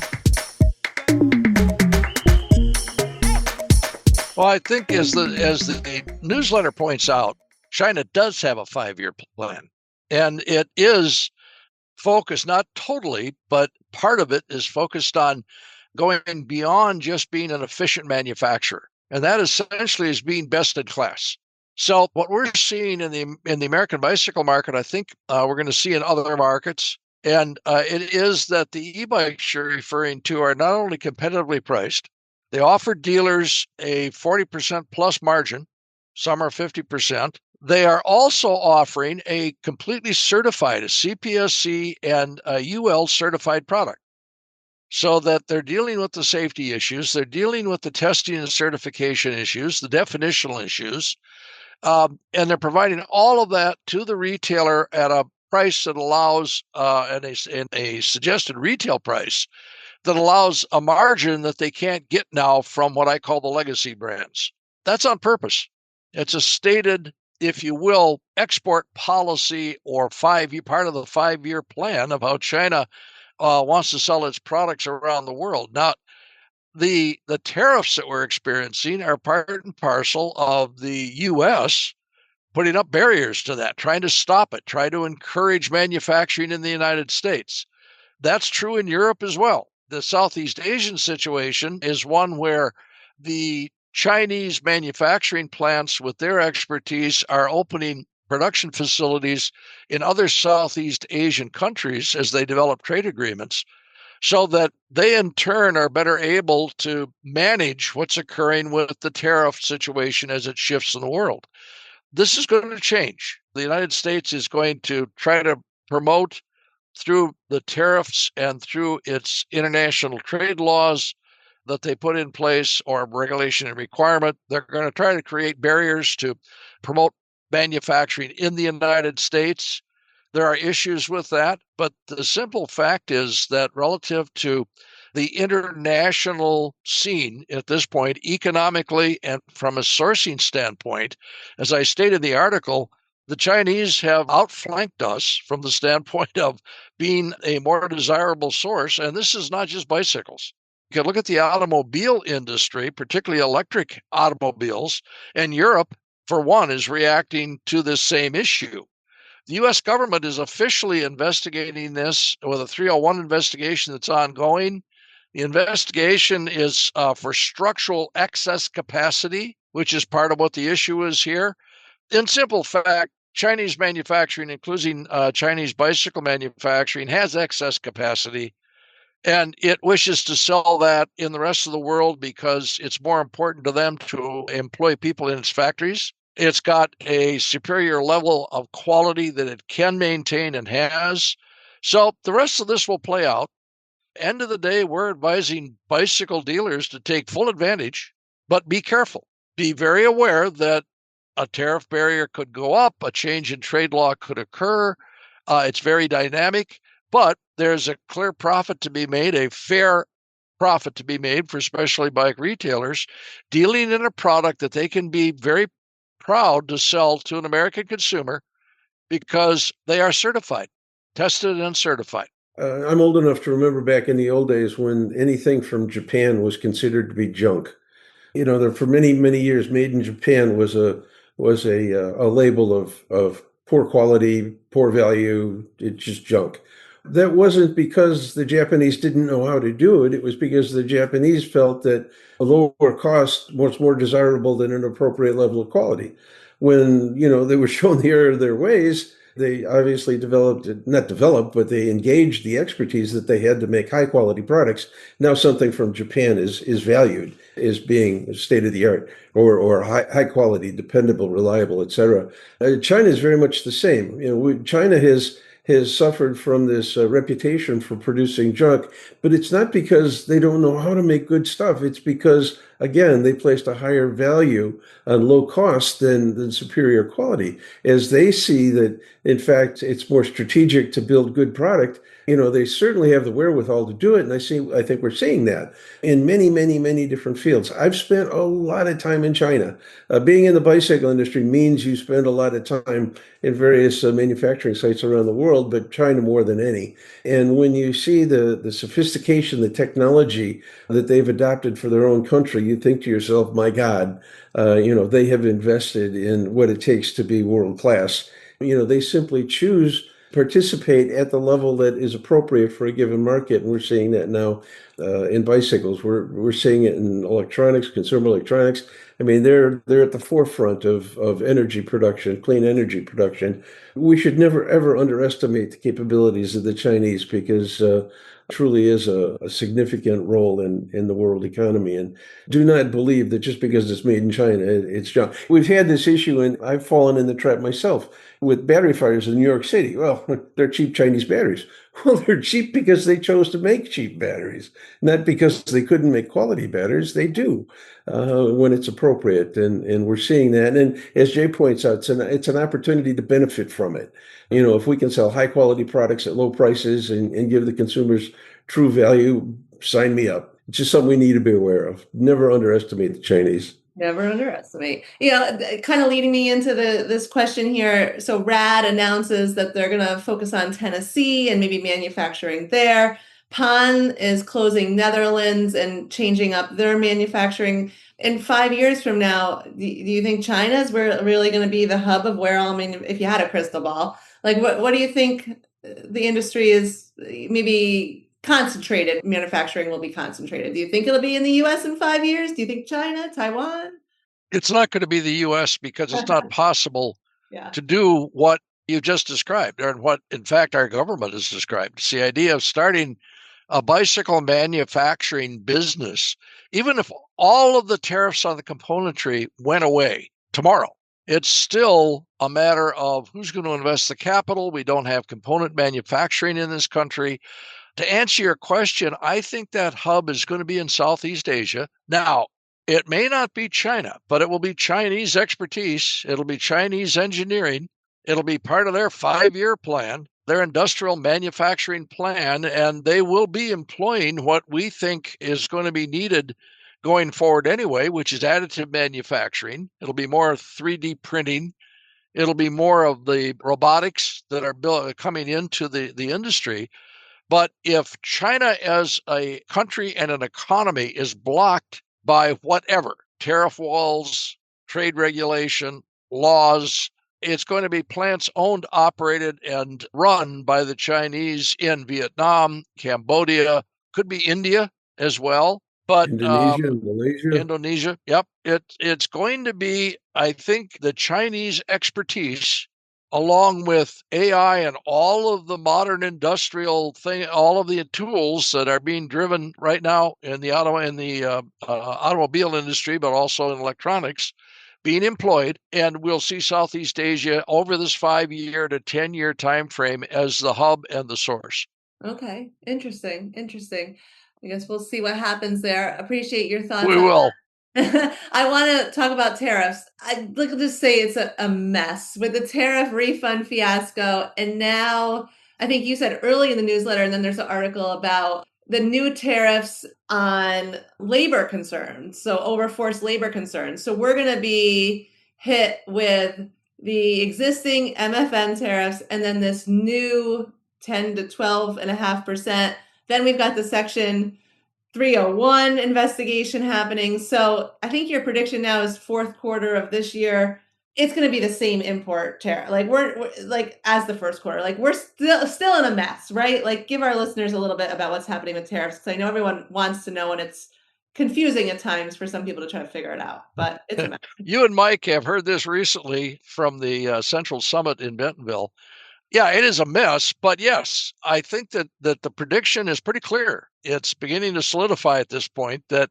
Well, I think as the newsletter points out, China does have a 5-year plan, and it is focused, not totally, but part of it is focused on going beyond just being an efficient manufacturer, and that essentially is being best in class. So what we're seeing in the American bicycle market, I think we're going to see in other markets, and it is that the e-bikes you're referring to are not only competitively priced, they offer dealers a 40% plus margin, some are 50%. They are also offering a completely certified, a CPSC and a UL certified product, so that they're dealing with the safety issues, they're dealing with the testing and certification issues, the definitional issues, and they're providing all of that to the retailer at a price that allows, and a suggested retail price that allows a margin that they can't get now from what I call the legacy brands. That's on purpose. It's a stated, if you will, export policy or part of the 5-year plan of how China wants to sell its products around the world. Now, the tariffs that we're experiencing are part and parcel of the U.S. putting up barriers to that, trying to stop it, try to encourage manufacturing in the United States. That's true in Europe as well. The Southeast Asian situation is one where the Chinese manufacturing plants with their expertise are opening production facilities in other Southeast Asian countries as they develop trade agreements, so that they in turn are better able to manage what's occurring with the tariff situation as it shifts in the world. This is going to change. The United States is going to try to promote through the tariffs and through its international trade laws that they put in place, or regulation and requirement. They're going to try to create barriers to promote manufacturing in the United States. There are issues with that, but the simple fact is that relative to the international scene at this point, economically and from a sourcing standpoint, as I stated in the article, the Chinese have outflanked us from the standpoint of being a more desirable source. And this is not just bicycles. You can look at the automobile industry, particularly electric automobiles, and Europe, for one, is reacting to this same issue. The U.S. government is officially investigating this with a 301 investigation that's ongoing. The investigation is for structural excess capacity, which is part of what the issue is here. In simple fact, Chinese manufacturing, including Chinese bicycle manufacturing, has excess capacity, and it wishes to sell that in the rest of the world because it's more important to them to employ people in its factories. It's got a superior level of quality that it can maintain and has. So the rest of this will play out. End of the day, we're advising bicycle dealers to take full advantage, but be careful. Be very aware that a tariff barrier could go up, a change in trade law could occur. It's very dynamic, but there's a clear profit to be made, a fair profit to be made for especially bike retailers dealing in a product that they can be very proud to sell to an American consumer because they are certified, tested and certified. I'm old enough to remember back in the old days when anything from Japan was considered to be junk. For many, many years, made in Japan was a label of poor quality, poor value. It's just junk. That wasn't because the Japanese didn't know how to do it. It was because the Japanese felt that a lower cost was more desirable than an appropriate level of quality. When, they were shown the error of their ways, they obviously but they engaged the expertise that they had to make high quality products. Now something from Japan is valued as being state of the art or high quality, dependable, reliable, etc. China is very much the same. China has suffered from this reputation for producing junk, but it's not because they don't know how to make good stuff. It's because, again, they placed a higher value on low cost than superior quality, as they see that, in fact, it's more strategic to build good product. They certainly have the wherewithal to do it, and I think we're seeing that in many, many, many different fields. I've spent a lot of time in China. Being in the bicycle industry means you spend a lot of time in various manufacturing sites around the world, but China more than any. And when you see the sophistication, the technology that they've adopted for their own country, you think to yourself, my God, they have invested in what it takes to be world class. They simply choose participate at the level that is appropriate for a given market, and we're seeing that now in bicycles. We're seeing it in electronics, consumer electronics. I mean, they're at the forefront of energy production, clean energy production. We should never ever underestimate the capabilities of the Chinese, because truly is a significant role in the world economy. And do not believe that just because it's made in China, it's junk. We've had this issue, and I've fallen in the trap myself with battery fires in New York City. Well, they're cheap Chinese batteries. Well, they're cheap because they chose to make cheap batteries, not because they couldn't make quality batteries. They do when it's appropriate, and we're seeing that. And as Jay points out, it's an opportunity to benefit from it. If we can sell high quality products at low prices and give the consumers true value, sign me up. It's just something we need to be aware of. Never underestimate the Chinese. Never underestimate. Kind of leading me into this question here. So RAD announces that they're going to focus on Tennessee and maybe manufacturing there. PON is closing Netherlands and changing up their manufacturing. In 5 years from now, do you think China is really going to be the hub of where all, if you had a crystal ball, like what do you think the industry is maybe concentrated, manufacturing will be concentrated? Do you think it'll be in the US in 5 years? Do you think China, Taiwan? It's not going to be the US because it's not possible Yeah. to do what you just described, or what, in fact, our government has described. It's the idea of starting a bicycle manufacturing business, even if all of the tariffs on the componentry went away tomorrow. It's still a matter of who's going to invest the capital. We don't have component manufacturing in this country. To answer your question, I think that hub is going to be in Southeast Asia. Now, it may not be China, but it will be Chinese expertise. It'll be Chinese engineering. It'll be part of their 5-year plan, their industrial manufacturing plan, and they will be employing what we think is going to be needed going forward anyway, which is additive manufacturing. It'll be more 3D printing. It'll be more of the robotics that are coming into the industry. But if China as a country and an economy is blocked by whatever, tariff walls, trade regulation, laws, it's going to be plants owned, operated, and run by the Chinese in Vietnam, Cambodia, could be India as well. But Indonesia, yep. It's going to be, I think, the Chinese expertise, along with AI and all of the modern industrial thing, all of the tools that are being driven right now in the automobile industry, but also in electronics, being employed. And we'll see Southeast Asia over this 5-year to 10-year time frame as the hub and the source. Okay, interesting. I guess we'll see what happens there. Appreciate your thoughts. We will. I want to talk about tariffs. I'd like to just say it's a mess with the tariff refund fiasco. And now, I think you said early in the newsletter, and then there's an article about the new tariffs on labor concerns, so overforced labor concerns. So we're going to be hit with the existing MFN tariffs and then this new 10 to 12.5%. Then we've got the Section 301 investigation happening. So I think your prediction now is fourth quarter of this year, it's going to be the same import tariff. Like we're like as the first quarter, like we're still in a mess, right? Like give our listeners a little bit about what's happening with tariffs, because I know everyone wants to know, and it's confusing at times for some people to try to figure it out, but it's a mess. You and Mike have heard this recently from the Central Summit in Bentonville. Yeah, it is a mess, but yes, I think that the prediction is pretty clear. It's beginning to solidify at this point that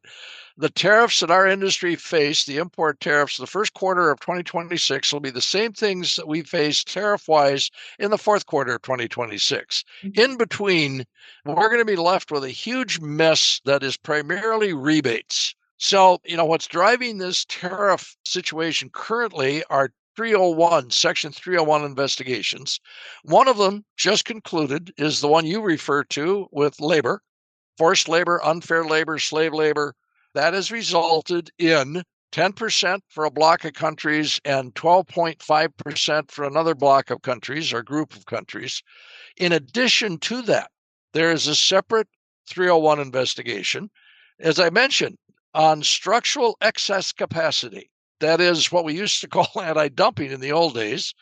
the tariffs that our industry face, the import tariffs, the first quarter of 2026 will be the same things that we face tariff-wise in the fourth quarter of 2026. In between, we're going to be left with a huge mess that is primarily rebates. So, what's driving this tariff situation currently are Section 301 investigations. One of them just concluded is the one you refer to with labor, forced labor, unfair labor, slave labor. That has resulted in 10% for a block of countries and 12.5% for another block of countries or group of countries. In addition to that, there is a separate 301 investigation, as I mentioned, on structural excess capacity. That is what we used to call anti-dumping in the old days,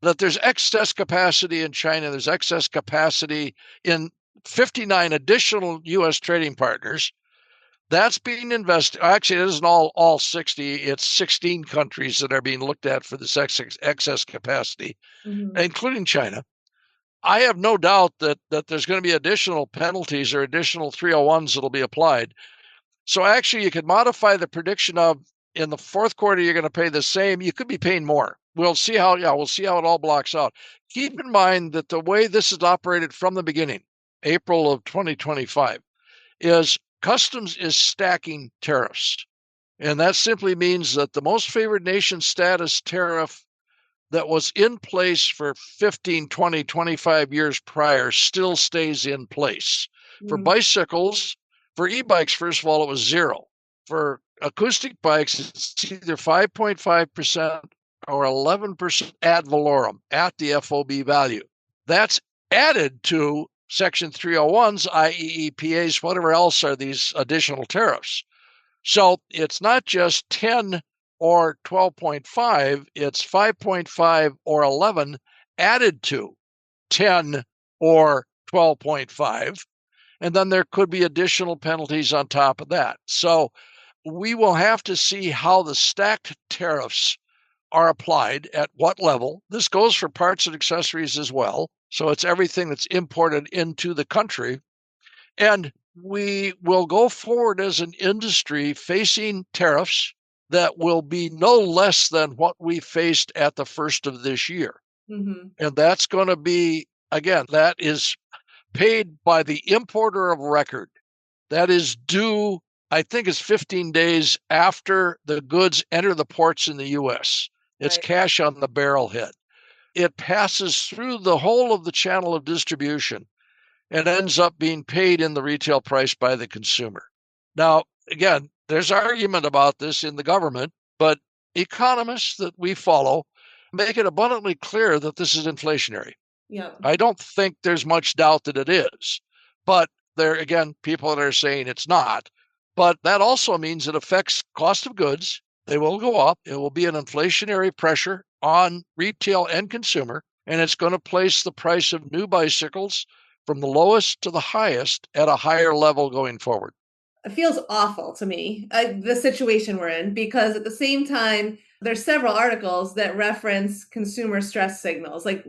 that there's excess capacity in China, there's excess capacity in 59 additional U.S. trading partners. That's being investigated. Actually, it isn't all 60. It's 16 countries that are being looked at for this excess capacity, including China. I have no doubt that there's going to be additional penalties or additional 301s that'll be applied. So actually, you could modify the prediction of in the fourth quarter, you're going to pay the same. You could be paying more. We'll see how it all blocks out. Keep in mind that the way this is operated from the beginning, April of 2025, is customs is stacking tariffs. And that simply means that the most favored nation status tariff that was in place for 15, 20, 25 years prior still stays in place. For bicycles, for e-bikes, first of all, it was zero. For acoustic bikes, it's either 5.5% or 11% ad valorem at the FOB value. That's added to Section 301's, i.e. EPA's, whatever else are these additional tariffs. So it's not just 10 or 12.5, it's 5.5 or 11 added to 10 or 12.5. And then there could be additional penalties on top of that. So we will have to see how the stacked tariffs are applied at what level. This goes for parts and accessories as well. So it's everything that's imported into the country. And we will go forward as an industry facing tariffs that will be no less than what we faced at the first of this year. Mm-hmm. And that's going to be, again, that is paid by the importer of record. That is due, I think it's 15 days after the goods enter the ports in the U.S. It's Right. cash on the barrelhead. It passes through the whole of the channel of distribution and ends up being paid in the retail price by the consumer. Now, again, there's argument about this in the government, but economists that we follow make it abundantly clear that this is inflationary. Yeah. I don't think there's much doubt that it is, but there again, people that are saying it's not. But that also means it affects cost of goods. They will go up. It will be an inflationary pressure on retail and consumer, and it's going to place the price of new bicycles from the lowest to the highest at a higher level going forward. It feels awful to me, the situation we're in, because at the same time, there's several articles that reference consumer stress signals. Like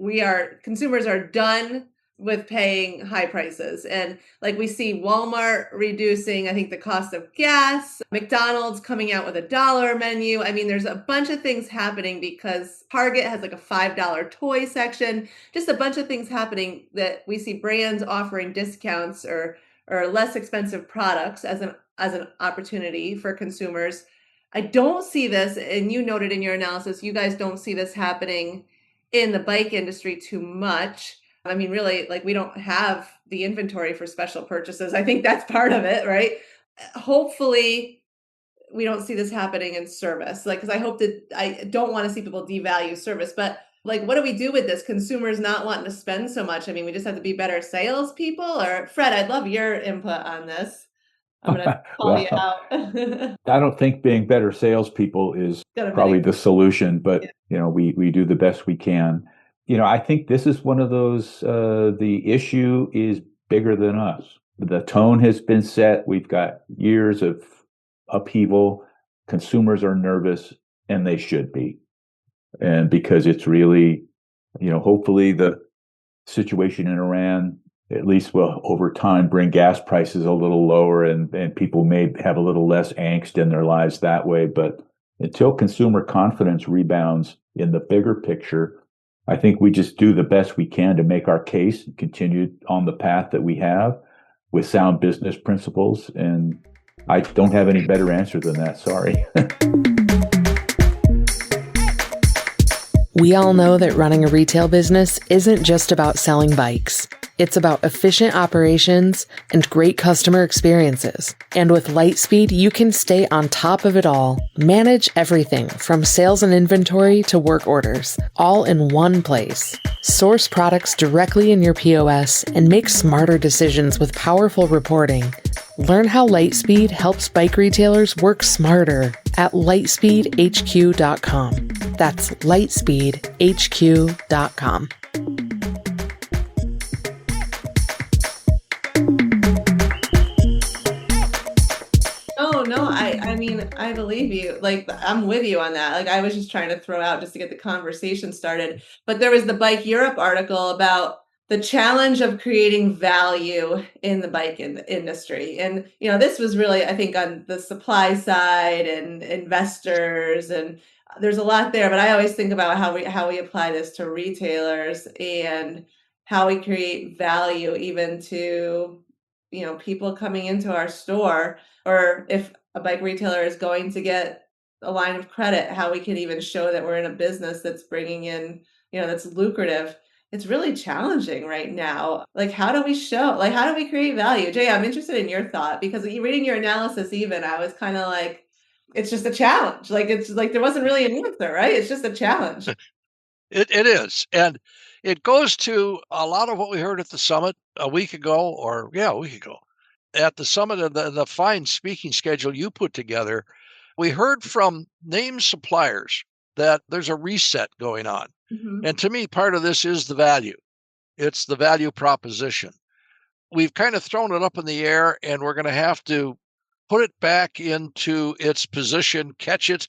consumers are done with paying high prices. And like we see Walmart reducing, I think, the cost of gas, McDonald's coming out with a $1 menu. I mean, there's a bunch of things happening because Target has like a $5 toy section, just a bunch of things happening that we see brands offering discounts or less expensive products as an opportunity for consumers. I don't see this, and you noted in your analysis, you guys don't see this happening in the bike industry too much. I mean, really, like we don't have the inventory for special purchases. I think that's part of it, right? Hopefully we don't see this happening in service. Like, because I don't want to see people devalue service, but like, what do we do with this? Consumers not wanting to spend so much. I mean, we just have to be better salespeople. Or Fred, I'd love your input on this. I'm going to call you out. I don't think being better salespeople is probably the solution, but we do the best we can. I think this is one of those. The issue is bigger than us. The tone has been set. We've got years of upheaval. Consumers are nervous, and they should be. And because it's really, hopefully the situation in Iran at least will over time bring gas prices a little lower and people may have a little less angst in their lives that way. But until consumer confidence rebounds in the bigger picture, I think we just do the best we can to make our case and continue on the path that we have with sound business principles. And I don't have any better answer than that. Sorry. We all know that running a retail business isn't just about selling bikes. It's about efficient operations and great customer experiences. And with Lightspeed, you can stay on top of it all. Manage everything from sales and inventory to work orders, all in one place. Source products directly in your POS and make smarter decisions with powerful reporting. Learn how Lightspeed helps bike retailers work smarter at lightspeedhq.com. That's lightspeedhq.com. No, I mean, I believe you. Like, I'm with you on that. Like, I was just trying to throw out just to get the conversation started. But there was the Bike Europe article about the challenge of creating value in the bike industry. And, this was really, I think, on the supply side and investors, and there's a lot there. But I always think about how we apply this to retailers and how we create value even to, people coming into our store, or if a bike retailer is going to get a line of credit, how we can even show that we're in a business that's bringing in, that's lucrative. It's really challenging right now. Like, how do we create value? Jay, I'm interested in your thought, because reading your analysis, even, I was kind of like, it's just a challenge. Like, it's like there wasn't really an answer, right? It's just a challenge. It is. And it goes to a lot of what we heard at the summit a week ago, at the summit and the fine speaking schedule you put together. We heard from named suppliers that there's a reset going on. Mhm. And to me, part of this is the value. It's the value proposition. We've kind of thrown it up in the air, and we're going to have to put it back into its position, catch it,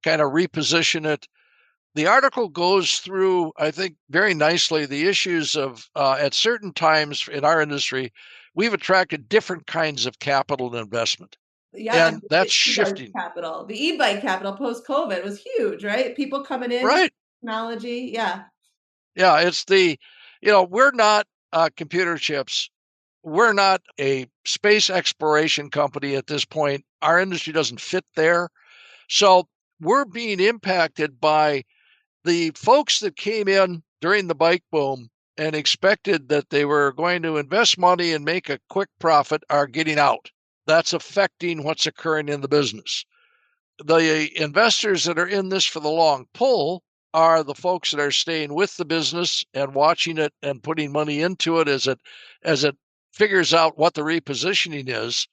kind of reposition it. The article goes through, I think, very nicely the issues of at certain times in our industry, we've attracted different kinds of capital and investment. Yeah, And that's the e-bike shifting. capital. The e-bike capital post-COVID was huge, right? People coming in, Right. technology. Yeah. Yeah. It's we're not computer chips. We're not a space exploration company at this point. Our industry doesn't fit there. So we're being impacted by the folks that came in during the bike boom and expected that they were going to invest money and make a quick profit are getting out. That's affecting what's occurring in the business. The investors that are in this for the long pull are the folks that are staying with the business and watching it and putting money into it as it figures out what the repositioning is.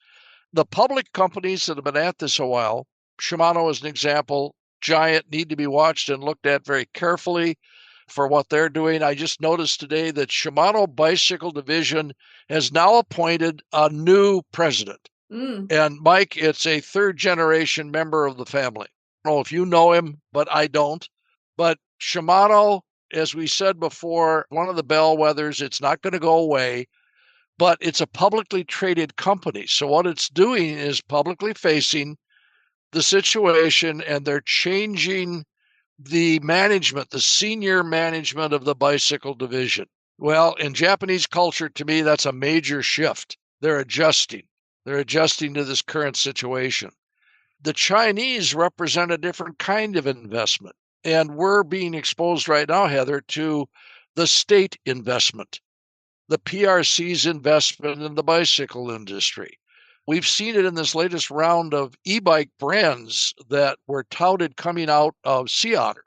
The public companies that have been at this a while, Shimano is an example, Giant, need to be watched and looked at very carefully for what they're doing. I just noticed today that Shimano Bicycle Division has now appointed a new president. Mm. And Mike, it's a third generation member of the family. I don't know if you know him, but I don't. But Shimano, as we said before, one of the bellwethers, it's not going to go away, but it's a publicly traded company. So what it's doing is publicly facing the situation, and they're changing the management, the senior management of the bicycle division. Well, in Japanese culture, to me, that's a major shift. They're adjusting. They're adjusting to this current situation. The Chinese represent a different kind of investment. And we're being exposed right now, Heather, to the state investment, the PRC's investment in the bicycle industry. We've seen it in this latest round of e-bike brands that were touted coming out of Sea Otter,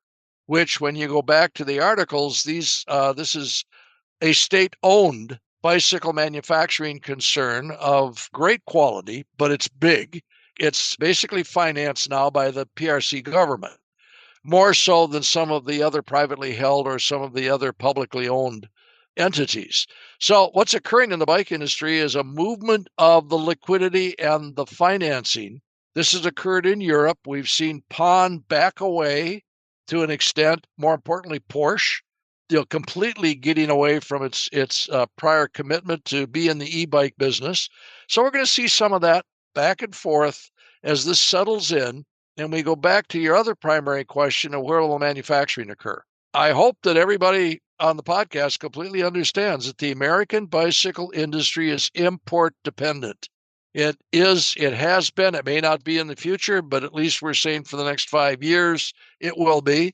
which, when you go back to the articles, this is a state-owned bicycle manufacturing concern of great quality, but it's big. It's basically financed now by the PRC government, more so than some of the other privately held or some of the other publicly owned entities. So what's occurring in the bike industry is a movement of the liquidity and the financing. This has occurred in Europe. We've seen Pon back away to an extent, more importantly, Porsche, completely getting away from its prior commitment to be in the e-bike business. So we're going to see some of that back and forth as this settles in. And we go back to your other primary question of where will manufacturing occur. I hope that everybody on the podcast completely understands that the American bicycle industry is import dependent. It has been, it may not be in the future, but at least we're saying for the next 5 years, it will be,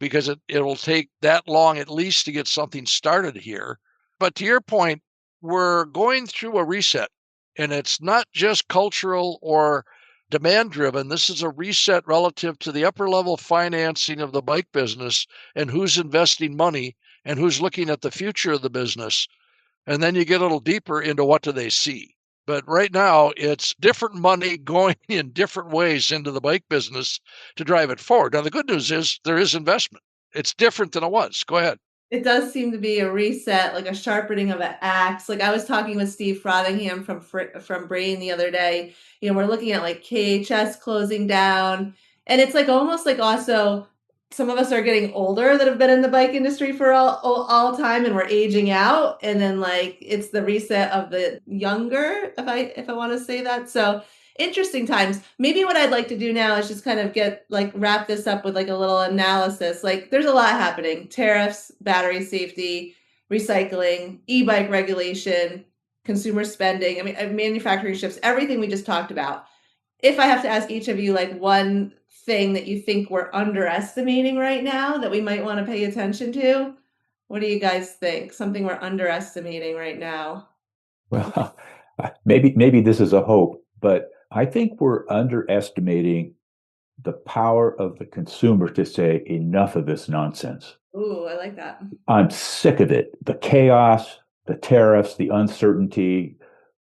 because it will take that long at least to get something started here. But to your point, we're going through a reset, and it's not just cultural or demand driven. This is a reset relative to the upper level financing of the bike business and who's investing money and who's looking at the future of the business. And then you get a little deeper into what do they see. But right now, it's different money going in different ways into the bike business to drive it forward. Now, the good news is there is investment. It's different than it was. Go ahead. It does seem to be a reset, like a sharpening of an axe. Like, I was talking with Steve Frothingham from Brain the other day. We're looking at like KHS closing down, and it's like almost like also some of us are getting older that have been in the bike industry for all time, and we're aging out. And then like it's the reset of the younger, if I want to say that. So interesting times. Maybe what I'd like to do now is just kind of wrap this up with like a little analysis. Like, there's a lot happening: tariffs, battery safety, recycling, e-bike regulation, consumer spending. I mean, manufacturing shifts, everything we just talked about. If I have to ask each of you like one thing that you think we're underestimating right now that we might want to pay attention to, what do you guys think? Something we're underestimating right now? Well, maybe this is a hope, but I think we're underestimating the power of the consumer to say enough of this nonsense. Ooh, I like that. I'm sick of it. The chaos, the tariffs, the uncertainty,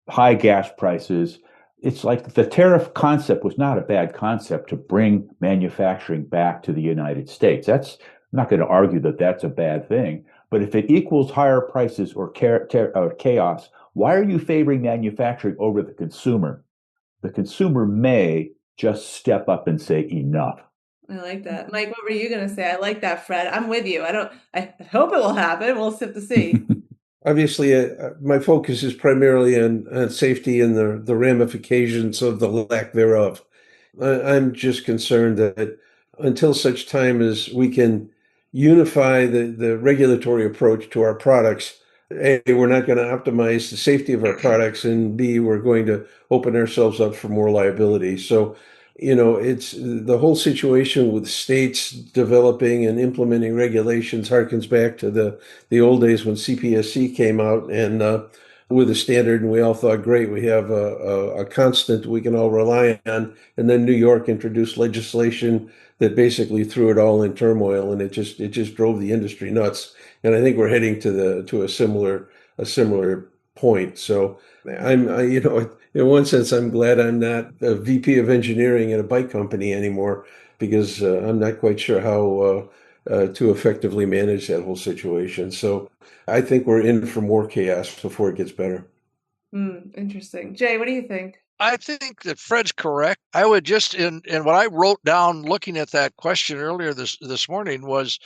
high gas prices. It's like the tariff concept was not a bad concept to bring manufacturing back to the United States. I'm not going to argue that that's a bad thing. But if it equals higher prices or chaos, why are you favoring manufacturing over the consumer? The consumer may just step up and say enough. I like that. Mike, what were you going to say? I like that, Fred. I'm with you. I hope it will happen. We'll have to see. Obviously, my focus is primarily on safety and the ramifications of the lack thereof. I'm just concerned that until such time as we can unify the regulatory approach to our products, A, we're not going to optimize the safety of our products, and B, we're going to open ourselves up for more liability. So, it's the whole situation with states developing and implementing regulations harkens back to the old days when CPSC came out and with a standard, and we all thought, great, we have a constant we can all rely on. And then New York introduced legislation that basically threw it all in turmoil, and it just drove the industry nuts. And I think we're heading to a similar point. So in one sense, I'm glad I'm not a VP of engineering at a bike company anymore, because I'm not quite sure how to effectively manage that whole situation. So I think we're in for more chaos before it gets better. Interesting. Jay, what do you think? I think that Fred's correct. I would just, and what I wrote down looking at that question earlier this morning was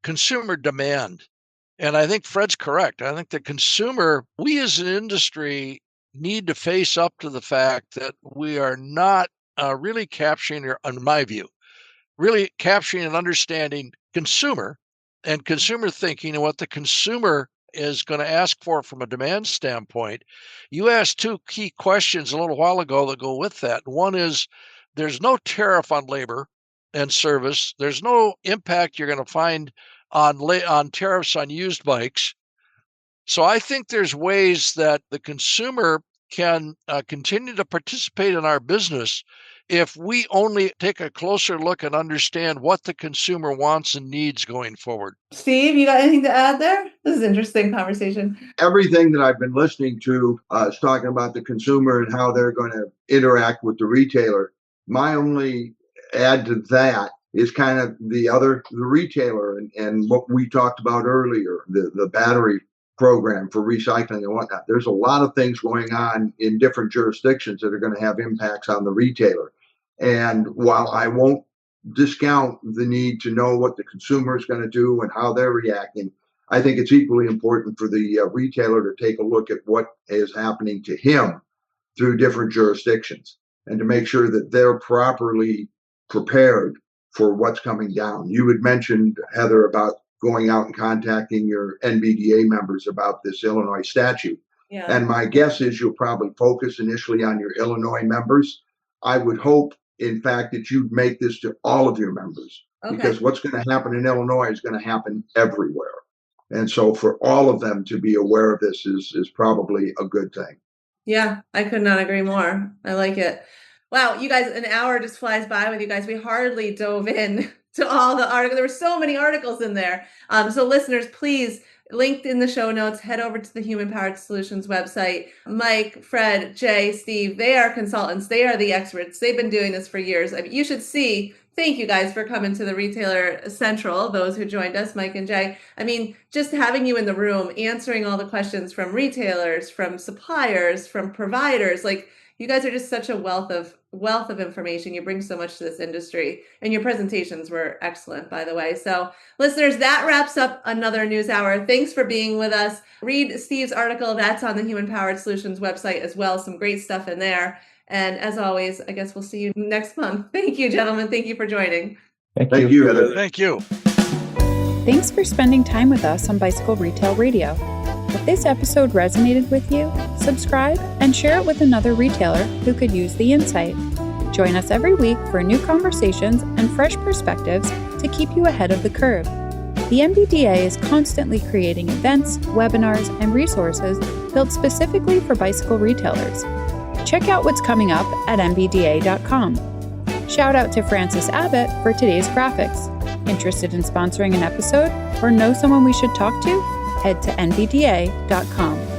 consumer demand. And I think Fred's correct. I think the consumer, we as an industry need to face up to the fact that we are not really capturing, in my view, really capturing and understanding consumer and consumer thinking and what the consumer is going to ask for from a demand standpoint. You asked two key questions a little while ago that go with that. One is there's no tariff on labor and service. There's no impact you're going to find on tariffs on used bikes. So I think there's ways that the consumer can continue to participate in our business if we only take a closer look and understand what the consumer wants and needs going forward. Steve, you got anything to add there? This is an interesting conversation. Everything that I've been listening to is talking about the consumer and how they're going to interact with the retailer. My only add to that is kind of the retailer and what we talked about earlier, the battery program for recycling and whatnot. There's a lot of things going on in different jurisdictions that are going to have impacts on the retailer. And while I won't discount the need to know what the consumer is going to do and how they're reacting, I think it's equally important for the retailer to take a look at what is happening to him through different jurisdictions and to make sure that they're properly prepared for what's coming down. You had mentioned, Heather, about going out and contacting your NBDA members about this Illinois statute. Yeah. And my guess is you'll probably focus initially on your Illinois members. I would hope, in fact, that you'd make this to all of your members, because what's going to happen in Illinois is going to happen everywhere. And so for all of them to be aware of this is probably a good thing. Yeah, I could not agree more. I like it. Wow, you guys, an hour just flies by with you guys. We hardly dove in to all the articles. There were so many articles in there. So listeners, please, linked in the show notes, head over to the Human Powered Solutions website. Mike, Fred, Jay, Steve, they are consultants. They are the experts. They've been doing this for years. I mean, you should see. Thank you guys for coming to the Retailer Central, those who joined us, Mike and Jay. I mean, just having you in the room, answering all the questions from retailers, from suppliers, from providers, like you guys are just such a wealth of information. You bring so much to this industry, and your presentations were excellent, by the way. So listeners, that wraps up another news hour. Thanks for being with us. Read Steve's article. That's on the Human Powered Solutions website as well. Some great stuff in there. And as always, I guess we'll see you next month. Thank you, gentlemen. Thank you for joining. Thank you, Heather. Thank you. Thanks for spending time with us on Bicycle Retail Radio. If this episode resonated with you, subscribe and share it with another retailer who could use the insight. Join us every week for new conversations and fresh perspectives to keep you ahead of the curve. The NBDA is constantly creating events, webinars, and resources built specifically for bicycle retailers. Check out what's coming up at nbda.com. Shout out to Francis Abbott for today's graphics. Interested in sponsoring an episode or know someone we should talk to? Head to nbda.com.